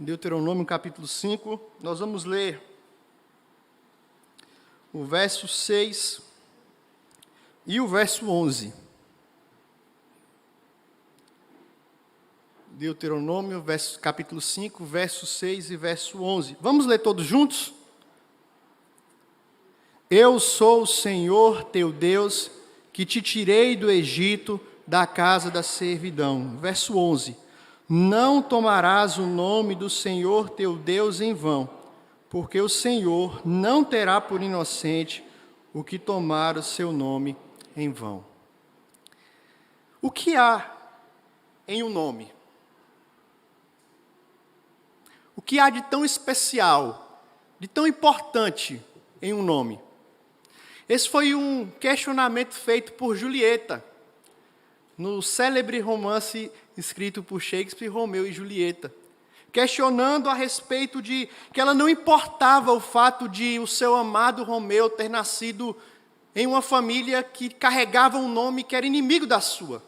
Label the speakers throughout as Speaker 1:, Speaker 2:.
Speaker 1: Deuteronômio capítulo 5, nós vamos ler o verso 6 e o verso 11. Deuteronômio, capítulo 5, verso 6 e verso 11. Vamos ler todos juntos? Eu sou o Senhor teu Deus, que te tirei do Egito, da casa da servidão. Verso 11. Não tomarás o nome do Senhor teu Deus em vão, porque o Senhor não terá por inocente o que tomar o seu nome em vão. O que há em um nome? O que há de tão especial, de tão importante em um nome? Esse foi um questionamento feito por Julieta, no célebre romance escrito por Shakespeare, Romeu e Julieta, questionando a respeito de que ela não importava o fato de o seu amado Romeu ter nascido em uma família que carregava um nome que era inimigo da sua.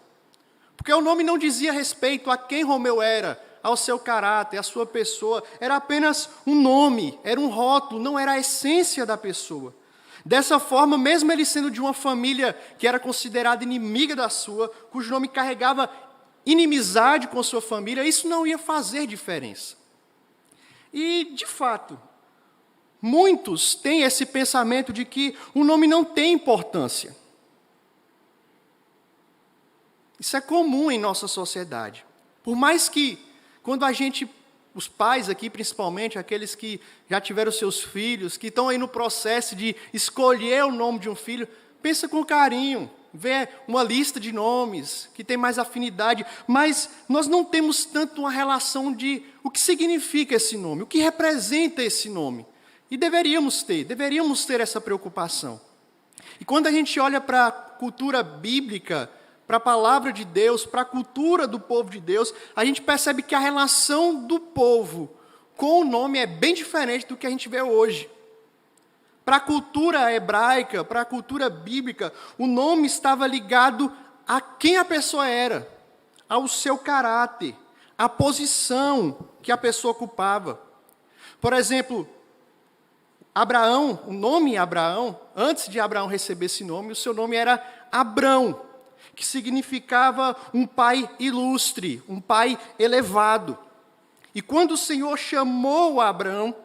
Speaker 1: Porque o nome não dizia respeito a quem Romeu era, ao seu caráter, à sua pessoa, era apenas um nome, era um rótulo, não era a essência da pessoa. Dessa forma, mesmo ele sendo de uma família que era considerada inimiga da sua, cujo nome carregava inimizade com sua família, isso não ia fazer diferença. E, de fato, muitos têm esse pensamento de que o nome não tem importância. Isso é comum em nossa sociedade. Por mais que, quando a gente, os pais aqui principalmente, aqueles que já tiveram seus filhos, que estão aí no processo de escolher o nome de um filho, pensa com carinho, vê uma lista de nomes que tem mais afinidade, mas nós não temos tanto uma relação de o que significa esse nome, o que representa esse nome. E deveríamos ter essa preocupação. E quando a gente olha para a cultura bíblica, para a palavra de Deus, para a cultura do povo de Deus, a gente percebe que a relação do povo com o nome é bem diferente do que a gente vê hoje. Para a cultura hebraica, para a cultura bíblica, o nome estava ligado a quem a pessoa era, ao seu caráter, à posição que a pessoa ocupava. Por exemplo, Abraão, o nome Abraão, antes de Abraão receber esse nome, o seu nome era Abrão, que significava um pai ilustre, um pai elevado. E quando o Senhor chamou Abraão,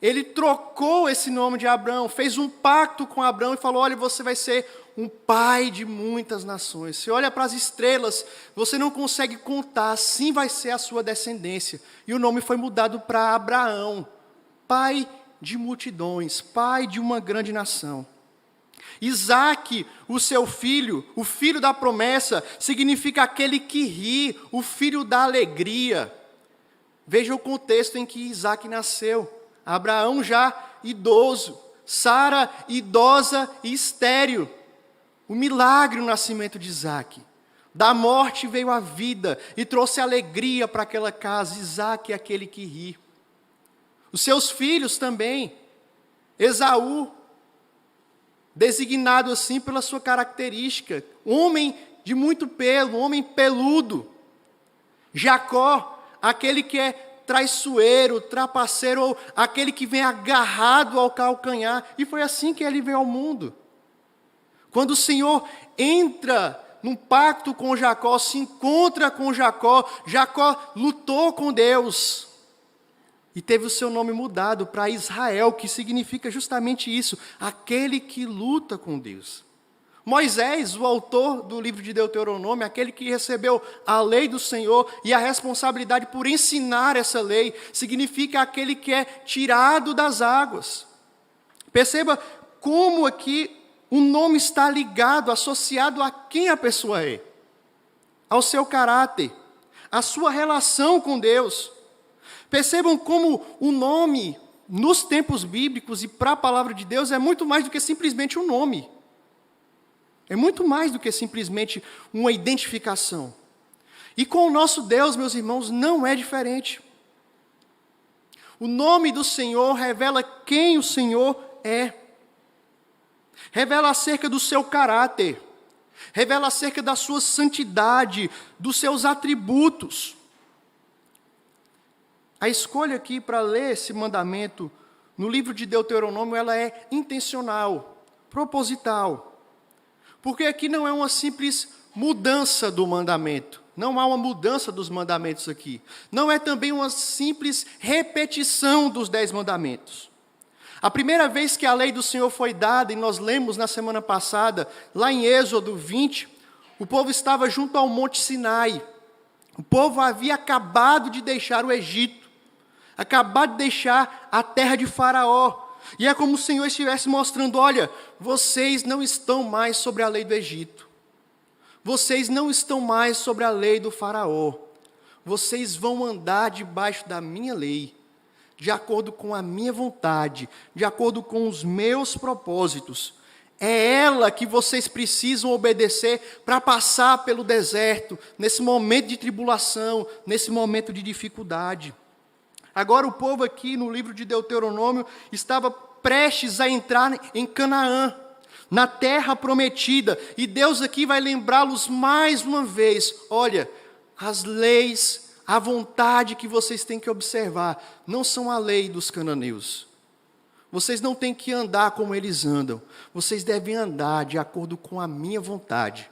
Speaker 1: ele trocou esse nome de Abraão, fez um pacto com Abraão e falou: olha, você vai ser um pai de muitas nações. Você olha para as estrelas, você não consegue contar, assim vai ser a sua descendência. E o nome foi mudado para Abraão, pai de multidões, pai de uma grande nação. Isaque, o seu filho, o filho da promessa, significa aquele que ri, o filho da alegria. Veja o contexto em que Isaque nasceu. Abraão já idoso, Sara idosa e estéril. O milagre no nascimento de Isaque. Da morte veio a vida e trouxe alegria para aquela casa. Isaque é aquele que ri. Os seus filhos também. Esaú, designado assim pela sua característica, homem de muito pelo, homem peludo. Jacó, aquele que é traiçoeiro, trapaceiro, ou aquele que vem agarrado ao calcanhar. E foi assim que ele veio ao mundo. Quando o Senhor entra num pacto com Jacó, se encontra com Jacó, Jacó lutou com Deus e teve o seu nome mudado para Israel, que significa justamente isso, aquele que luta com Deus. Moisés, o autor do livro de Deuteronômio, aquele que recebeu a lei do Senhor e a responsabilidade por ensinar essa lei, significa aquele que é tirado das águas. Perceba como aqui o nome está ligado, associado a quem a pessoa é, ao seu caráter, à sua relação com Deus. Percebam como o nome, nos tempos bíblicos e para a palavra de Deus, é muito mais do que simplesmente um nome. É muito mais do que simplesmente uma identificação. E com o nosso Deus, meus irmãos, não é diferente. O nome do Senhor revela quem o Senhor é. Revela acerca do seu caráter. Revela acerca da sua santidade, dos seus atributos. A escolha aqui para ler esse mandamento no livro de Deuteronômio, ela é intencional, proposital. Porque aqui não é uma simples mudança do mandamento. Não há uma mudança dos mandamentos aqui. Não é também uma simples repetição dos 10 mandamentos. A primeira vez que a lei do Senhor foi dada, e nós lemos na semana passada, lá em Êxodo 20, o povo estava junto ao Monte Sinai. O povo havia acabado de deixar o Egito, acabado de deixar a terra de Faraó. E é como se o Senhor estivesse mostrando, olha, vocês não estão mais sobre a lei do Egito. Vocês não estão mais sobre a lei do Faraó. Vocês vão andar debaixo da minha lei, de acordo com a minha vontade, de acordo com os meus propósitos. É ela que vocês precisam obedecer para passar pelo deserto, nesse momento de tribulação, nesse momento de dificuldade. Agora o povo aqui no livro de Deuteronômio estava prestes a entrar em Canaã, na terra prometida, e Deus aqui vai lembrá-los mais uma vez, olha, as leis, a vontade que vocês têm que observar, não são a lei dos cananeus. Vocês não têm que andar como eles andam, vocês devem andar de acordo com a minha vontade,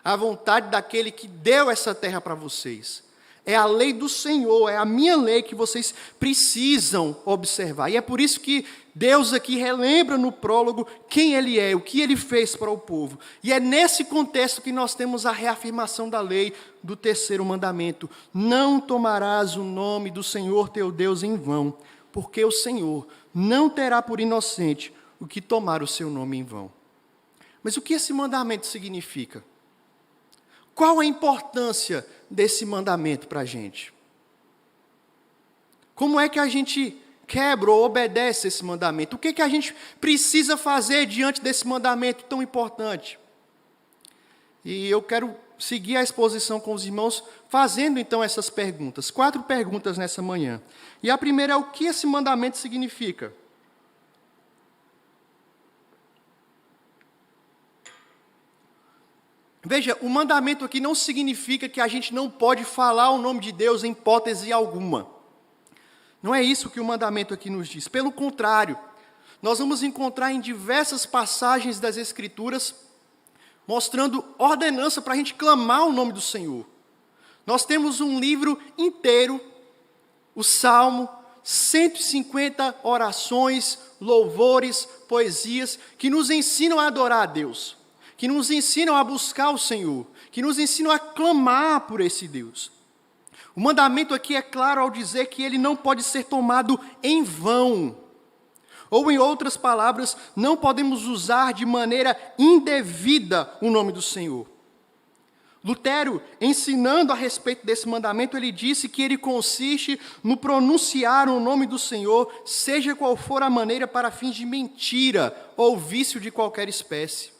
Speaker 1: a vontade daquele que deu essa terra para vocês. É a lei do Senhor, é a minha lei que vocês precisam observar. E é por isso que Deus aqui relembra no prólogo quem Ele é, o que Ele fez para o povo. E é nesse contexto que nós temos a reafirmação da lei do 3º mandamento. Não tomarás o nome do Senhor teu Deus em vão, porque o Senhor não terá por inocente o que tomar o seu nome em vão. Mas o que esse mandamento significa? Qual a importância desse mandamento para a gente? Como é que a gente quebra ou obedece esse mandamento? O que a gente precisa fazer diante desse mandamento tão importante? E eu quero seguir a exposição com os irmãos, fazendo então essas perguntas. 4 perguntas nessa manhã. E a primeira é: o que esse mandamento significa? Veja, o mandamento aqui não significa que a gente não pode falar o nome de Deus em hipótese alguma. Não é isso que o mandamento aqui nos diz. Pelo contrário, nós vamos encontrar em diversas passagens das Escrituras, mostrando ordenança para a gente clamar o nome do Senhor. Nós temos um livro inteiro, o Salmo, 150 orações, louvores, poesias, que nos ensinam a adorar a Deus, que nos ensinam a buscar o Senhor, que nos ensinam a clamar por esse Deus. O mandamento aqui é claro ao dizer que ele não pode ser tomado em vão. Ou, em outras palavras, não podemos usar de maneira indevida o nome do Senhor. Lutero, ensinando a respeito desse mandamento, ele disse que ele consiste no pronunciar o nome do Senhor, seja qual for a maneira, para fins de mentira ou vício de qualquer espécie.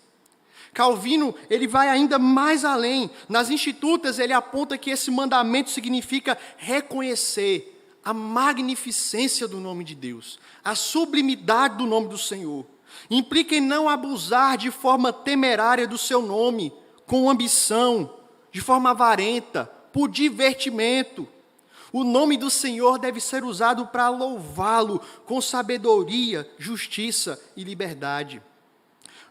Speaker 1: Calvino, ele vai ainda mais além. Nas Institutas, ele aponta que esse mandamento significa reconhecer a magnificência do nome de Deus, a sublimidade do nome do Senhor. Implica em não abusar de forma temerária do seu nome, com ambição, de forma avarenta, por divertimento. O nome do Senhor deve ser usado para louvá-lo com sabedoria, justiça e liberdade.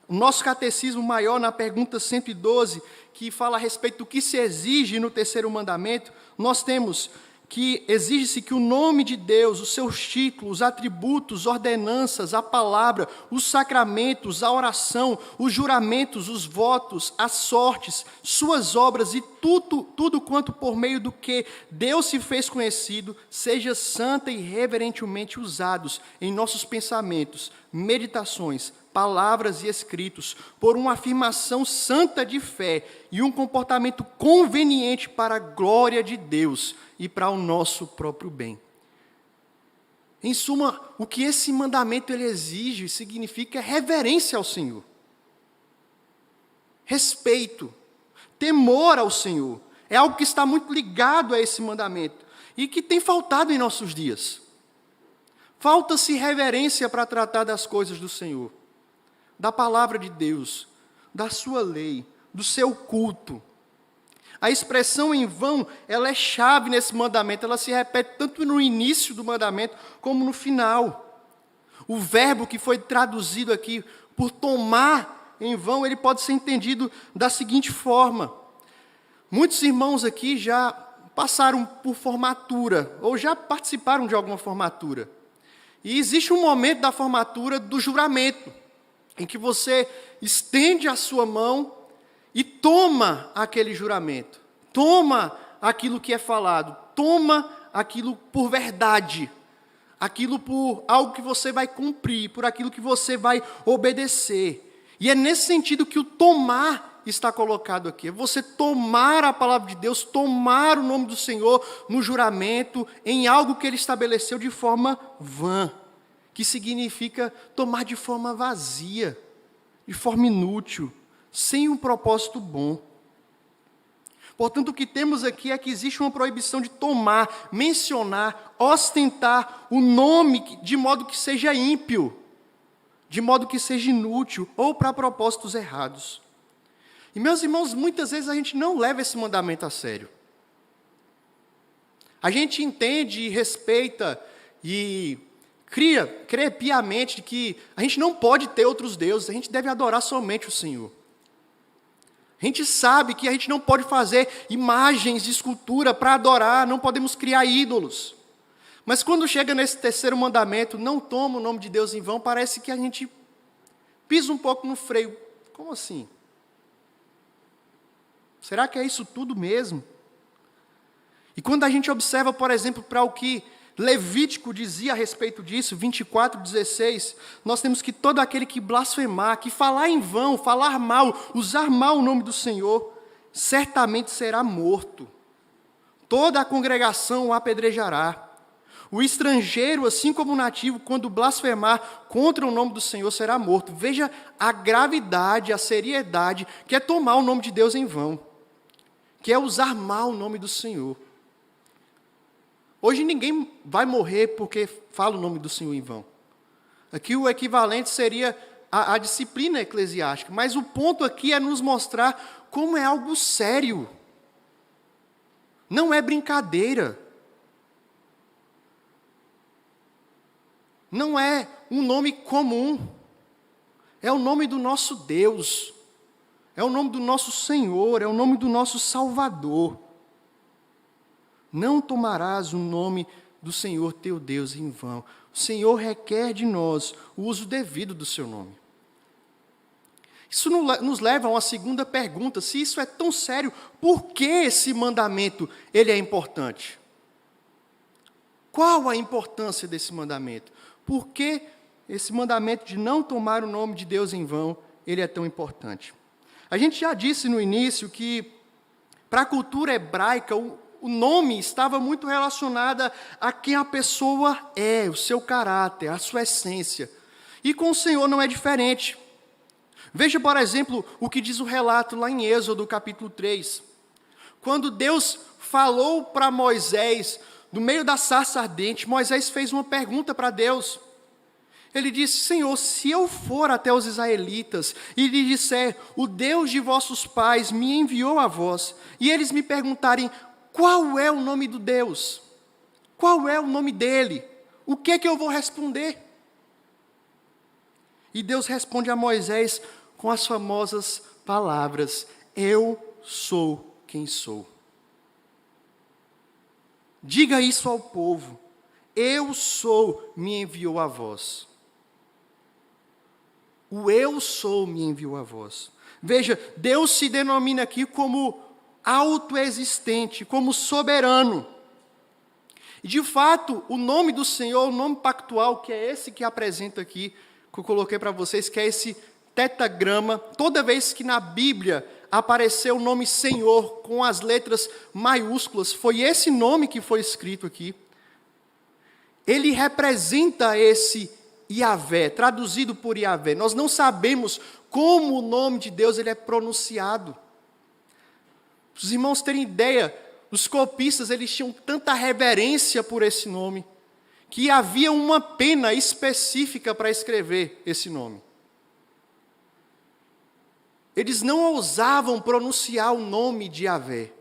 Speaker 1: O nosso catecismo maior, na pergunta 112, que fala a respeito do que se exige no 3º mandamento, nós temos que exige-se que o nome de Deus, os seus títulos, atributos, ordenanças, a palavra, os sacramentos, a oração, os juramentos, os votos, as sortes, suas obras e tudo quanto por meio do que Deus se fez conhecido, seja santa e reverentemente usados em nossos pensamentos, meditações, palavras e escritos, por uma afirmação santa de fé e um comportamento conveniente para a glória de Deus e para o nosso próprio bem. Em suma, o que esse mandamento ele exige significa reverência ao Senhor, respeito, temor ao Senhor. É algo que está muito ligado a esse mandamento e que tem faltado em nossos dias. Falta-se reverência para tratar das coisas do Senhor, da palavra de Deus, da sua lei, do seu culto. A expressão em vão, ela é chave nesse mandamento, ela se repete tanto no início do mandamento como no final. O verbo que foi traduzido aqui por tomar em vão, ele pode ser entendido da seguinte forma. Muitos irmãos aqui já passaram por formatura, ou já participaram de alguma formatura. E existe um momento da formatura do juramento, em que você estende a sua mão e toma aquele juramento, toma aquilo que é falado, toma aquilo por verdade, aquilo por algo que você vai cumprir, por aquilo que você vai obedecer. E é nesse sentido que o tomar está colocado aqui. É você tomar a palavra de Deus, tomar o nome do Senhor no juramento, em algo que Ele estabeleceu de forma vã, que significa tomar de forma vazia, de forma inútil, sem um propósito bom. Portanto, o que temos aqui é que existe uma proibição de tomar, mencionar, ostentar o nome de modo que seja ímpio, de modo que seja inútil ou para propósitos errados. E, meus irmãos, muitas vezes a gente não leva esse mandamento a sério. A gente entende e respeita e crê piamente que a gente não pode ter outros deuses, a gente deve adorar somente o Senhor. A gente sabe que a gente não pode fazer imagens de escultura para adorar, não podemos criar ídolos. Mas quando chega nesse terceiro mandamento, não toma o nome de Deus em vão, parece que a gente pisa um pouco no freio. Como assim? Será que é isso tudo mesmo? E quando a gente observa, por exemplo, para o que Levítico dizia a respeito disso, 24:16, nós temos que todo aquele que blasfemar, que falar em vão, falar mal, usar mal o nome do Senhor, certamente será morto. Toda a congregação o apedrejará. O estrangeiro, assim como o nativo, quando blasfemar contra o nome do Senhor, será morto. Veja a gravidade, a seriedade, que é tomar o nome de Deus em vão, que é usar mal o nome do Senhor. Hoje ninguém vai morrer porque fala o nome do Senhor em vão. Aqui o equivalente seria a disciplina eclesiástica, mas o ponto aqui é nos mostrar como é algo sério. Não é brincadeira. Não é um nome comum. É o nome do nosso Deus. É o nome do nosso Senhor, é o nome do nosso Salvador. Não tomarás o nome do Senhor teu Deus em vão. O Senhor requer de nós o uso devido do seu nome. Isso nos leva a uma segunda pergunta. Se isso é tão sério, por que esse mandamento ele é importante? Qual a importância desse mandamento? Por que esse mandamento de não tomar o nome de Deus em vão, ele é tão importante? A gente já disse no início que, para a cultura hebraica, o nome estava muito relacionado a quem a pessoa é, o seu caráter, a sua essência. E com o Senhor não é diferente. Veja, por exemplo, o que diz o relato lá em Êxodo, capítulo 3. Quando Deus falou para Moisés, no meio da sarça ardente, Moisés fez uma pergunta para Deus. Ele disse: Senhor, se eu for até os israelitas e lhes disser, o Deus de vossos pais me enviou a vós, e eles me perguntarem, qual é o nome do Deus? Qual é o nome dele? O que é que eu vou responder? E Deus responde a Moisés com as famosas palavras: eu sou quem sou. Diga isso ao povo. Eu sou me enviou a vós. O eu sou me enviou a vós. Veja, Deus se denomina aqui como autoexistente, como soberano. E de fato, o nome do Senhor, o nome pactual, que é esse que apresenta aqui, que eu coloquei para vocês, que é esse tetagrama, toda vez que na Bíblia apareceu o nome Senhor com as letras maiúsculas, foi esse nome que foi escrito aqui. Ele representa esse Yahvé, traduzido por Yahvé. Nós não sabemos como o nome de Deus ele é pronunciado. Para os irmãos terem ideia, os copistas eles tinham tanta reverência por esse nome, que havia uma pena específica para escrever esse nome. Eles não ousavam pronunciar o nome de Yahvé.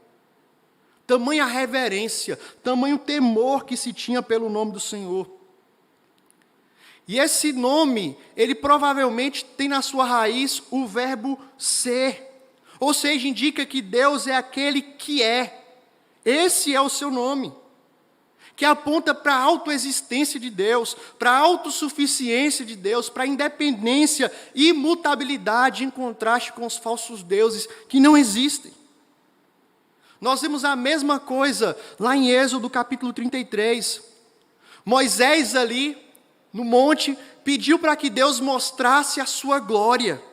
Speaker 1: tamanha reverência, tamanho temor que se tinha pelo nome do Senhor. E esse nome, ele provavelmente tem na sua raiz o verbo ser. Ou seja, indica que Deus é aquele que é. Esse é o seu nome, que aponta para a autoexistência de Deus, para a autossuficiência de Deus, para a independência e imutabilidade em contraste com os falsos deuses que não existem. Nós vemos a mesma coisa lá em Êxodo capítulo 33. Moisés ali no monte pediu para que Deus mostrasse a sua glória.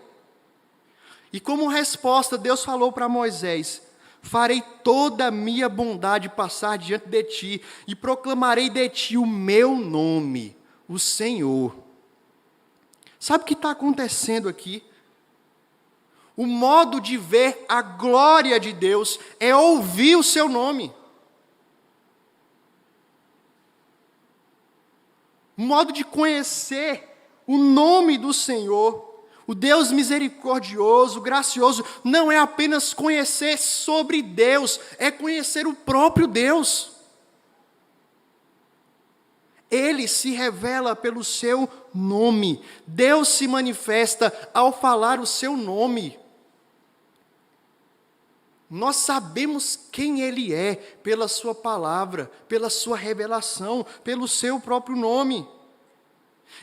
Speaker 1: E como resposta, Deus falou para Moisés: farei toda a minha bondade passar diante de ti, e proclamarei de ti o meu nome, o Senhor. Sabe o que está acontecendo aqui? O modo de ver a glória de Deus é ouvir o seu nome. O modo de conhecer o nome do Senhor, o Deus misericordioso, gracioso, não é apenas conhecer sobre Deus, é conhecer o próprio Deus. Ele se revela pelo seu nome. Deus se manifesta ao falar o seu nome. Nós sabemos quem Ele é pela sua palavra, pela sua revelação, pelo seu próprio nome.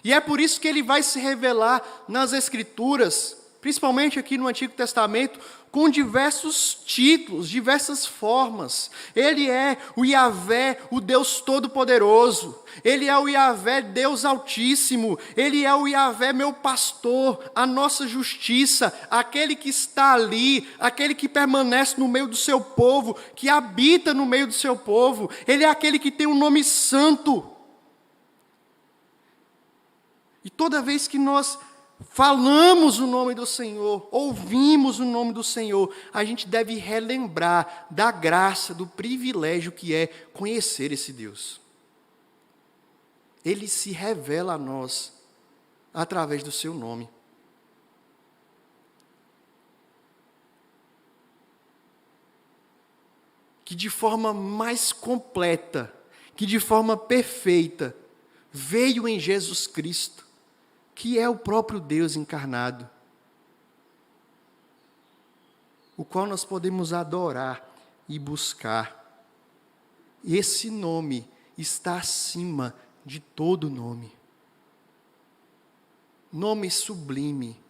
Speaker 1: E é por isso que Ele vai se revelar nas Escrituras, principalmente aqui no Antigo Testamento, com diversos títulos, diversas formas. Ele é o Yahvé, o Deus Todo-Poderoso. Ele é o Yahvé, Deus Altíssimo. Ele é o Yahvé, meu pastor, a nossa justiça, aquele que está ali, aquele que permanece no meio do seu povo, que habita no meio do seu povo. Ele é aquele que tem um nome santo. E toda vez que nós falamos o nome do Senhor, ouvimos o nome do Senhor, a gente deve relembrar da graça, do privilégio que é conhecer esse Deus. Ele se revela a nós através do seu nome. Que de forma mais completa, que de forma perfeita, veio em Jesus Cristo, que é o próprio Deus encarnado, o qual nós podemos adorar e buscar. Esse nome está acima de todo nome. Nome sublime,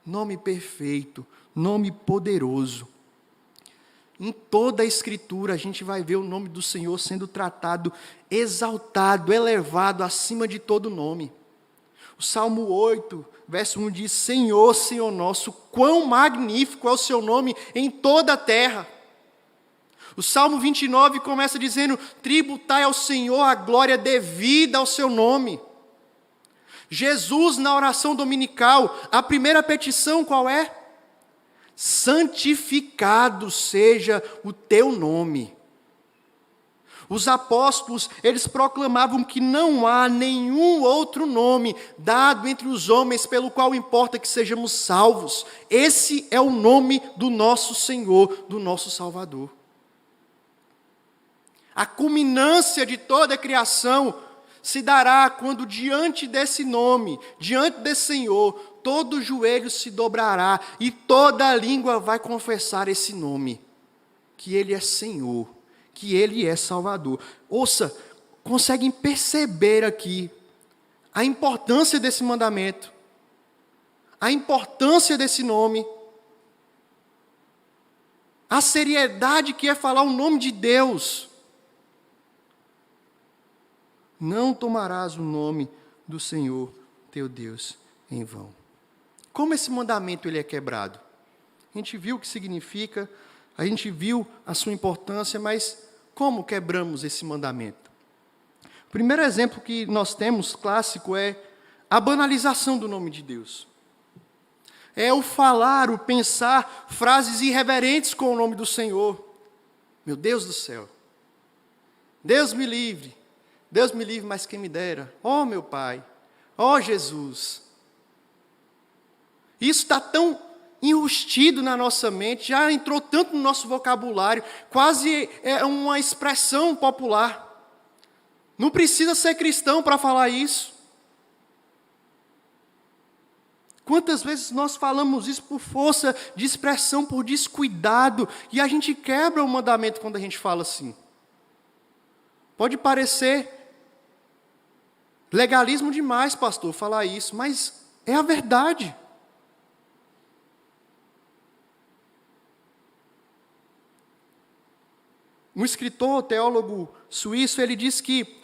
Speaker 1: nome perfeito, nome poderoso. Em toda a Escritura a gente vai ver o nome do Senhor sendo tratado, exaltado, elevado acima de todo nome. O Salmo 8, verso 1 diz: Senhor, Senhor nosso, quão magnífico é o seu nome em toda a terra. O Salmo 29 começa dizendo: tributai ao Senhor a glória devida ao seu nome. Jesus, na oração dominical, a primeira petição qual é? Santificado seja o teu nome. Os apóstolos, eles proclamavam que não há nenhum outro nome dado entre os homens pelo qual importa que sejamos salvos. Esse é o nome do nosso Senhor, do nosso Salvador. A culminância de toda a criação se dará quando diante desse nome, diante desse Senhor, todo joelho se dobrará e toda língua vai confessar esse nome, que Ele é Senhor, que Ele é Salvador. Ouça, conseguem perceber aqui a importância desse mandamento, a importância desse nome, a seriedade que é falar o nome de Deus. Não tomarás o nome do Senhor teu Deus em vão. Como esse mandamento ele é quebrado? A gente viu o que significa, a gente viu a sua importância, mas como quebramos esse mandamento? O primeiro exemplo que nós temos, clássico, é a banalização do nome de Deus. É o falar, o pensar frases irreverentes com o nome do Senhor. Meu Deus do céu. Deus me livre, mas quem me dera. Ó meu Pai, ó Jesus. Isso está tão enrustido na nossa mente, já entrou tanto no nosso vocabulário, quase é uma expressão popular. Não precisa ser cristão para falar isso. Quantas vezes nós falamos isso por força de expressão, por descuidado, e a gente quebra o mandamento quando a gente fala assim. Pode parecer legalismo demais, pastor, falar isso, mas é a verdade. Um escritor, teólogo suíço, ele diz que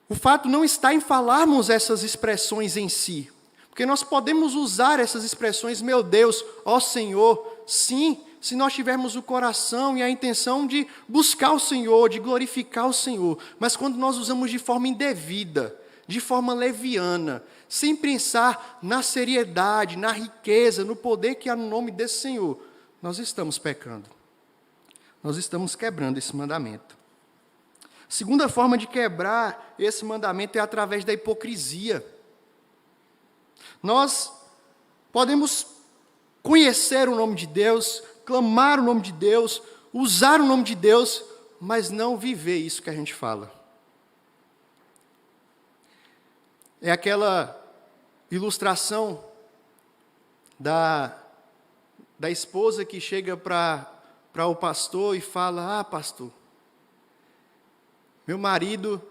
Speaker 1: o fato não está em falarmos essas expressões em si, porque nós podemos usar essas expressões, meu Deus, ó Senhor, sim, se nós tivermos o coração e a intenção de buscar o Senhor, de glorificar o Senhor, mas quando nós usamos de forma indevida, de forma leviana, sem pensar na seriedade, na riqueza, no poder que há no nome desse Senhor, nós estamos pecando. Nós estamos quebrando esse mandamento. Segunda forma de quebrar esse mandamento é através da hipocrisia. Nós podemos conhecer o nome de Deus, clamar o nome de Deus, usar o nome de Deus, mas não viver isso que a gente fala. É aquela ilustração da esposa que chega para o pastor e fala: pastor, meu marido,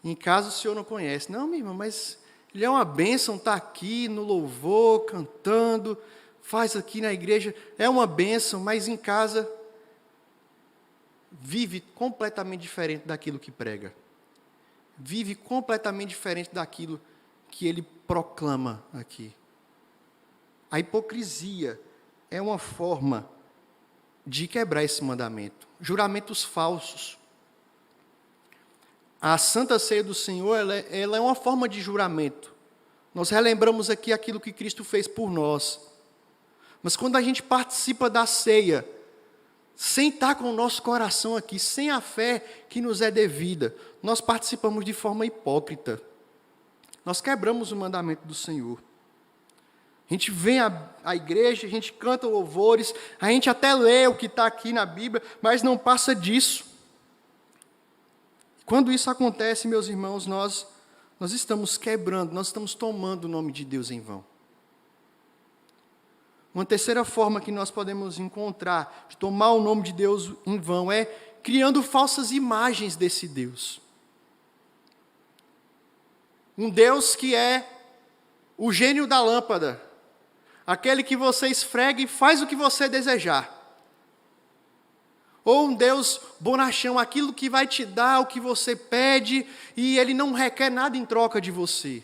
Speaker 1: em casa o senhor não conhece. Não, minha irmã, mas ele é uma bênção, está aqui no louvor, cantando, faz aqui na igreja, é uma bênção, mas em casa vive completamente diferente daquilo que prega. Vive completamente diferente daquilo que ele proclama aqui. A hipocrisia é uma forma de quebrar esse mandamento. Juramentos falsos. A Santa Ceia do Senhor, ela é uma forma de juramento. Nós relembramos aqui aquilo que Cristo fez por nós. Mas quando a gente participa da ceia, sem estar com o nosso coração aqui, sem a fé que nos é devida, nós participamos de forma hipócrita. Nós quebramos o mandamento do Senhor. A gente vem à igreja, a gente canta louvores, a gente até lê o que está aqui na Bíblia, mas não passa disso. Quando isso acontece, meus irmãos, nós estamos quebrando, nós estamos tomando o nome de Deus em vão. Uma terceira forma que nós podemos encontrar de tomar o nome de Deus em vão é criando falsas imagens desse Deus. Um Deus que é o gênio da lâmpada, aquele que você esfrega e faz o que você desejar. Ou um Deus bonachão, aquilo que vai te dar o que você pede e ele não requer nada em troca de você.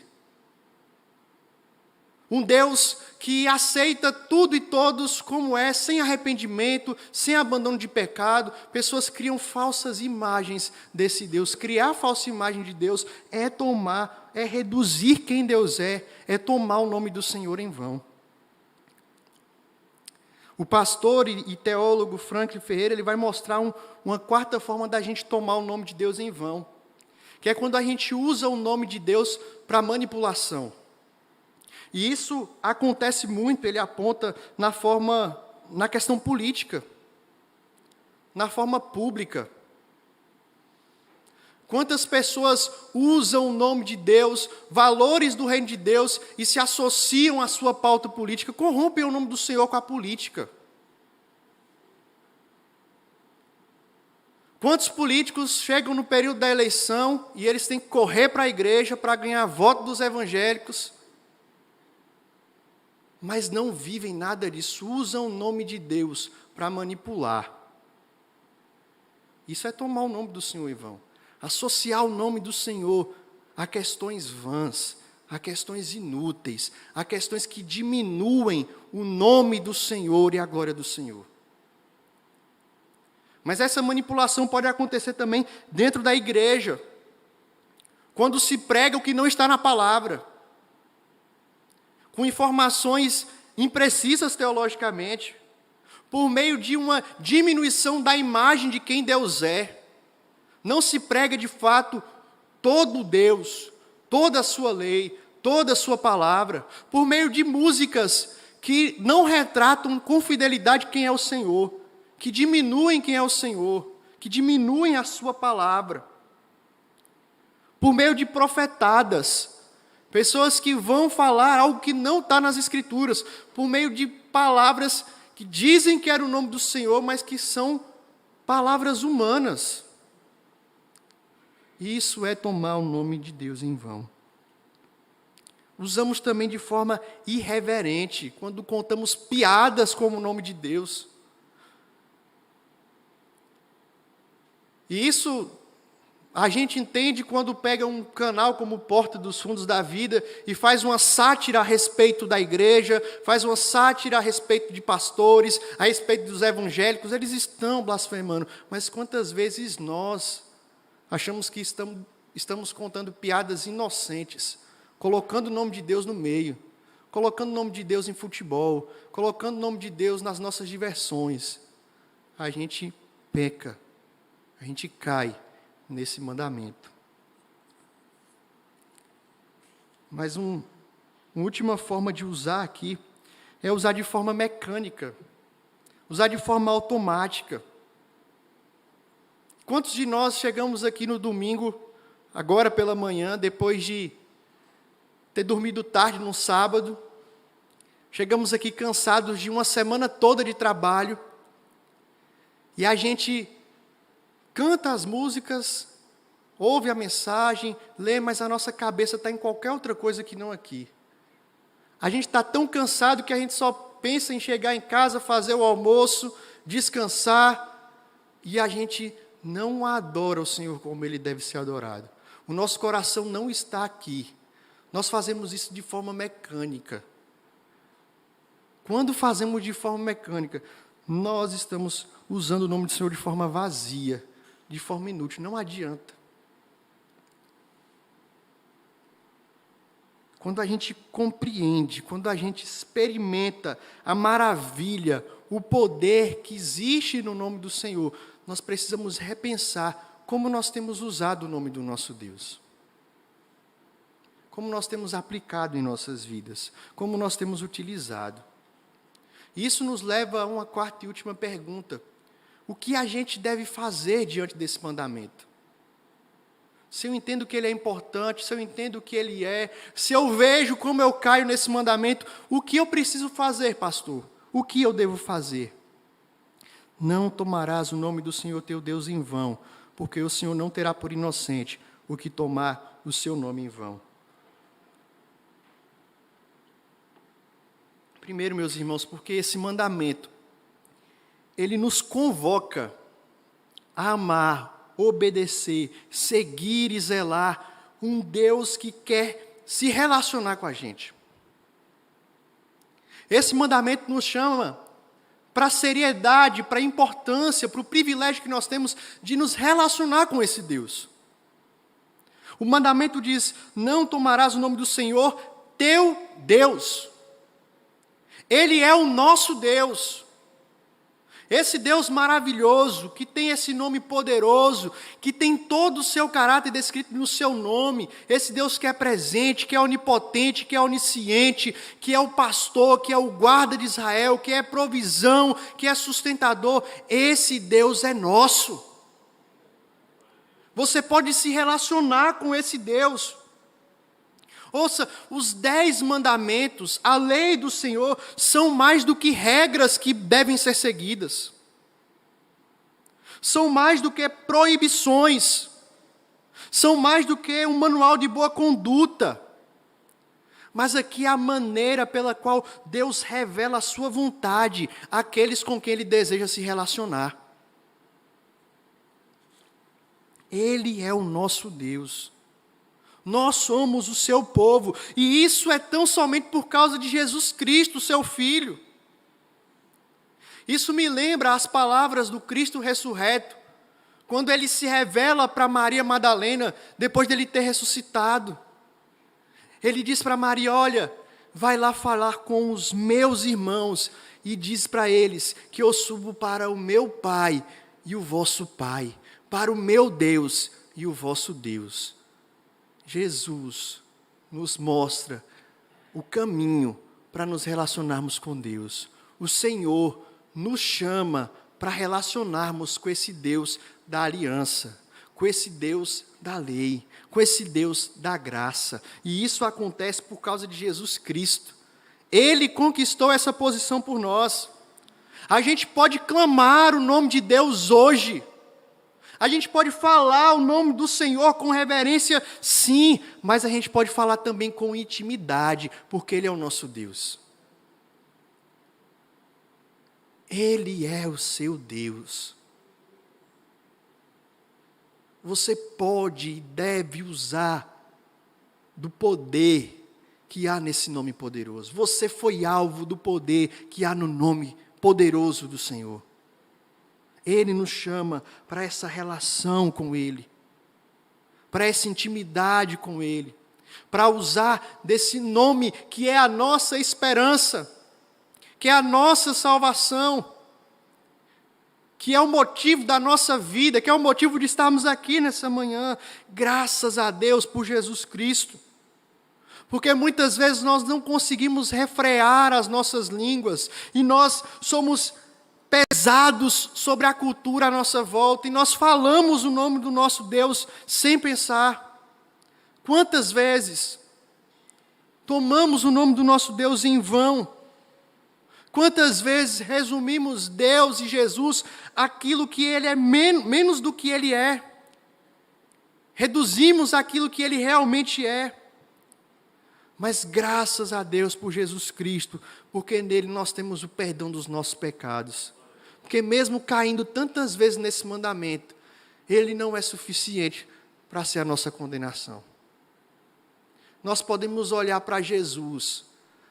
Speaker 1: Um Deus que aceita tudo e todos como é, sem arrependimento, sem abandono de pecado. Pessoas criam falsas imagens desse Deus. Criar falsa imagem de Deus é reduzir quem Deus é tomar o nome do Senhor em vão. O pastor e teólogo Franklin Ferreira, ele vai mostrar uma quarta forma da gente tomar o nome de Deus em vão, que é quando a gente usa o nome de Deus para manipulação. E isso acontece muito, ele aponta na questão política, na forma pública. Quantas pessoas usam o nome de Deus, valores do reino de Deus, e se associam à sua pauta política, corrompem o nome do Senhor com a política. Quantos políticos chegam no período da eleição e eles têm que correr para a igreja para ganhar voto dos evangélicos, mas não vivem nada disso, usam o nome de Deus para manipular. Isso é tomar o nome do Senhor em vão. Associar o nome do Senhor a questões vãs, a questões inúteis, a questões que diminuem o nome do Senhor e a glória do Senhor. Mas essa manipulação pode acontecer também dentro da igreja, quando se prega o que não está na palavra, com informações imprecisas teologicamente, por meio de uma diminuição da imagem de quem Deus é. Não se prega de fato todo Deus, toda a sua lei, toda a sua palavra, por meio de músicas que não retratam com fidelidade quem é o Senhor, que diminuem quem é o Senhor, que diminuem a sua palavra. Por meio de profetadas, pessoas que vão falar algo que não está nas Escrituras, por meio de palavras que dizem que era o nome do Senhor, mas que são palavras humanas. Isso é tomar o nome de Deus em vão. Usamos também de forma irreverente, quando contamos piadas como o nome de Deus. E isso a gente entende quando pega um canal como Porta dos Fundos da Vida e faz uma sátira a respeito da igreja, faz uma sátira a respeito de pastores, a respeito dos evangélicos. Eles estão blasfemando, mas quantas vezes nós achamos que estamos contando piadas inocentes, colocando o nome de Deus no meio, colocando o nome de Deus em futebol, colocando o nome de Deus nas nossas diversões. A gente peca, a gente cai nesse mandamento. Mas uma última forma de usar aqui é usar de forma mecânica, usar de forma automática. Quantos de nós chegamos aqui no domingo, agora pela manhã, depois de ter dormido tarde no sábado, chegamos aqui cansados de uma semana toda de trabalho, e a gente canta as músicas, ouve a mensagem, lê, mas a nossa cabeça está em qualquer outra coisa que não aqui. A gente está tão cansado que a gente só pensa em chegar em casa, fazer o almoço, descansar, e a gente não adora o Senhor como Ele deve ser adorado. O nosso coração não está aqui. Nós fazemos isso de forma mecânica. Quando fazemos de forma mecânica, nós estamos usando o nome do Senhor de forma vazia, de forma inútil. Não adianta. Quando a gente compreende, quando a gente experimenta a maravilha, o poder que existe no nome do Senhor, nós precisamos repensar como nós temos usado o nome do nosso Deus. Como nós temos aplicado em nossas vidas, como nós temos utilizado. Isso nos leva a uma quarta e última pergunta. O que a gente deve fazer diante desse mandamento? Se eu entendo que ele é importante, se eu entendo o que ele é, se eu vejo como eu caio nesse mandamento, o que eu preciso fazer, pastor? O que eu devo fazer? Não tomarás o nome do Senhor teu Deus em vão, porque o Senhor não terá por inocente o que tomar o seu nome em vão. Primeiro, meus irmãos, porque esse mandamento, ele nos convoca a amar, obedecer, seguir e zelar um Deus que quer se relacionar com a gente. Esse mandamento nos chama para a seriedade, para a importância, para o privilégio que nós temos de nos relacionar com esse Deus. O mandamento diz: não tomarás o nome do Senhor, teu Deus. Ele é o nosso Deus. Esse Deus maravilhoso, que tem esse nome poderoso, que tem todo o seu caráter descrito no seu nome, esse Deus que é presente, que é onipotente, que é onisciente, que é o pastor, que é o guarda de Israel, que é provisão, que é sustentador, esse Deus é nosso. Você pode se relacionar com esse Deus. Ouça, os 10 mandamentos, a lei do Senhor, são mais do que regras que devem ser seguidas. São mais do que proibições. São mais do que um manual de boa conduta. Mas aqui é a maneira pela qual Deus revela a sua vontade àqueles com quem Ele deseja se relacionar. Ele é o nosso Deus. Nós somos o seu povo, e isso é tão somente por causa de Jesus Cristo, seu Filho. Isso me lembra as palavras do Cristo ressurreto, quando ele se revela para Maria Madalena, depois dele ter ressuscitado. Ele diz para Maria: olha, vai lá falar com os meus irmãos, e diz para eles que eu subo para o meu Pai e o vosso Pai, para o meu Deus e o vosso Deus. Jesus nos mostra o caminho para nos relacionarmos com Deus. O Senhor nos chama para relacionarmos com esse Deus da aliança, com esse Deus da lei, com esse Deus da graça. E isso acontece por causa de Jesus Cristo. Ele conquistou essa posição por nós. A gente pode clamar o nome de Deus hoje. A gente pode falar o nome do Senhor com reverência, sim, mas a gente pode falar também com intimidade, porque Ele é o nosso Deus. Ele é o seu Deus. Você pode e deve usar do poder que há nesse nome poderoso. Você foi alvo do poder que há no nome poderoso do Senhor. Ele nos chama para essa relação com Ele, para essa intimidade com Ele, para usar desse nome que é a nossa esperança, que é a nossa salvação, que é o motivo da nossa vida, que é o motivo de estarmos aqui nessa manhã. Graças a Deus por Jesus Cristo. Porque muitas vezes nós não conseguimos refrear as nossas línguas, e nós somos pesados sobre a cultura à nossa volta, e nós falamos o nome do nosso Deus sem pensar. Quantas vezes tomamos o nome do nosso Deus em vão? Quantas vezes resumimos Deus e Jesus aquilo que Ele é menos do que Ele é? Reduzimos aquilo que Ele realmente é. Mas graças a Deus por Jesus Cristo, porque nele nós temos o perdão dos nossos pecados. Porque mesmo caindo tantas vezes nesse mandamento, ele não é suficiente para ser a nossa condenação. Nós podemos olhar para Jesus,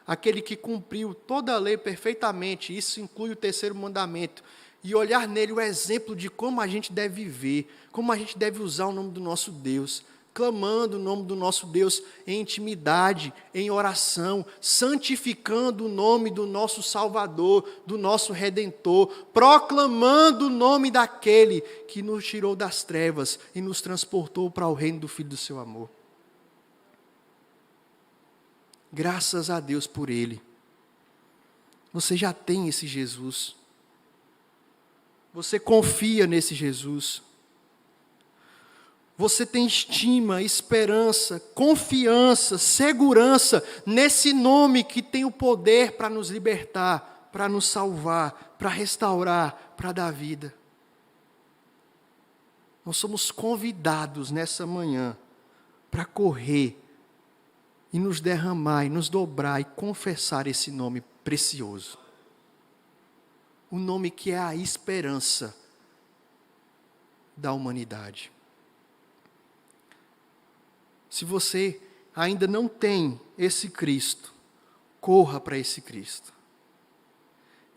Speaker 1: aquele que cumpriu toda a lei perfeitamente, isso inclui o terceiro mandamento, e olhar nele o exemplo de como a gente deve viver, como a gente deve usar o nome do nosso Deus, clamando o nome do nosso Deus em intimidade, em oração, santificando o nome do nosso Salvador, do nosso Redentor, proclamando o nome daquele que nos tirou das trevas e nos transportou para o reino do Filho do seu amor. Graças a Deus por Ele. Você já tem esse Jesus. Você confia nesse Jesus. Você tem estima, esperança, confiança, segurança nesse nome que tem o poder para nos libertar, para nos salvar, para restaurar, para dar vida. Nós somos convidados nessa manhã para correr e nos derramar, e nos dobrar e confessar esse nome precioso. O nome que é a esperança da humanidade. Se você ainda não tem esse Cristo, corra para esse Cristo.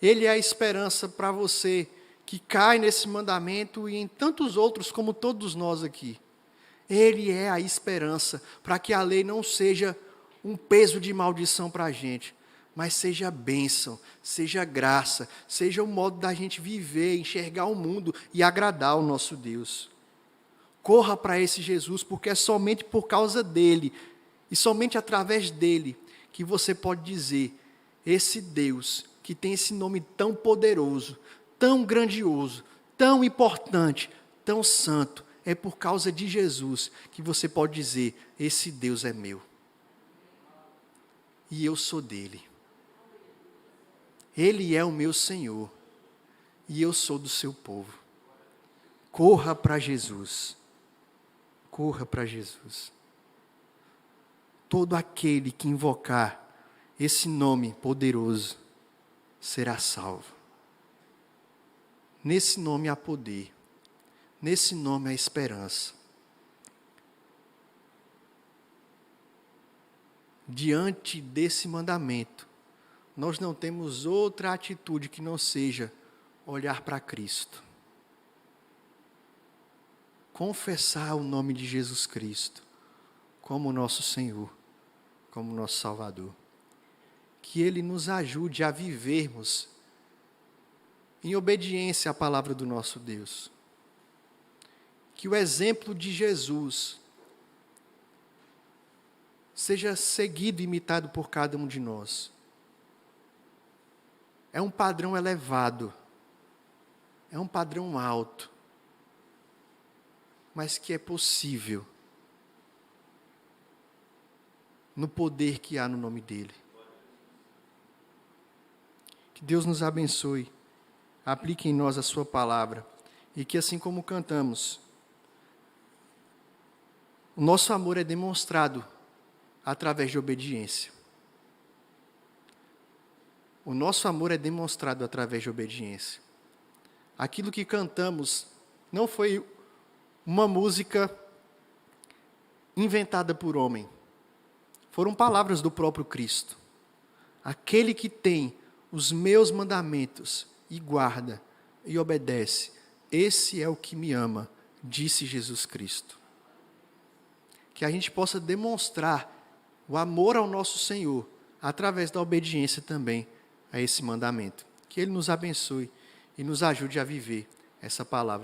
Speaker 1: Ele é a esperança para você que cai nesse mandamento e em tantos outros como todos nós aqui. Ele é a esperança para que a lei não seja um peso de maldição para a gente, mas seja bênção, seja graça, seja o modo da gente viver, enxergar o mundo e agradar o nosso Deus. Corra para esse Jesus, porque é somente por causa dele, e somente através dele, que você pode dizer, esse Deus, que tem esse nome tão poderoso, tão grandioso, tão importante, tão santo, é por causa de Jesus, que você pode dizer, esse Deus é meu. E eu sou dele. Ele é o meu Senhor, e eu sou do seu povo. Corra para Jesus. Corra para Jesus. Todo aquele que invocar esse nome poderoso será salvo. Nesse nome há poder. Nesse nome há esperança. Diante desse mandamento, nós não temos outra atitude que não seja olhar para Cristo. Confessar o nome de Jesus Cristo como nosso Senhor, como nosso Salvador. Que Ele nos ajude a vivermos em obediência à palavra do nosso Deus. Que o exemplo de Jesus seja seguido e imitado por cada um de nós. é um padrão elevado, é um padrão alto, mas que é possível no poder que há no nome dEle. Que Deus nos abençoe, aplique em nós a sua palavra, e que assim como cantamos, o nosso amor é demonstrado através de obediência. O nosso amor é demonstrado através de obediência. Aquilo que cantamos não foi uma música inventada por homem. Foram palavras do próprio Cristo. Aquele que tem os meus mandamentos e guarda e obedece, esse é o que me ama, disse Jesus Cristo. Que a gente possa demonstrar o amor ao nosso Senhor através da obediência também a esse mandamento. Que Ele nos abençoe e nos ajude a viver essa palavra.